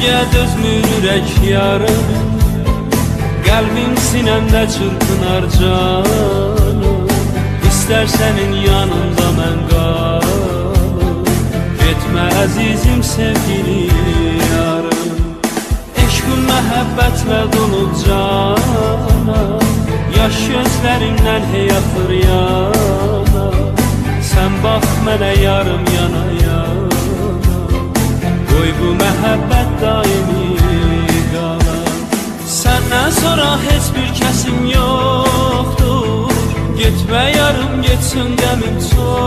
Sevgiye dözmür ürək yarım, qəlbim sinəmdə çırpınar canım. İstər sənin yanında mən qalım, getmə əzizim sevgili yarım. Eşqin məhəbbətlə dolub cana, yaş gözlərimdən hey axır yana. Sən bax mənə yarım yana yana, qoy bu məhəbbət daimi qala. Səndən sonra heç bir kəsim yoxdur, getmə yarım getsin qəmim çox.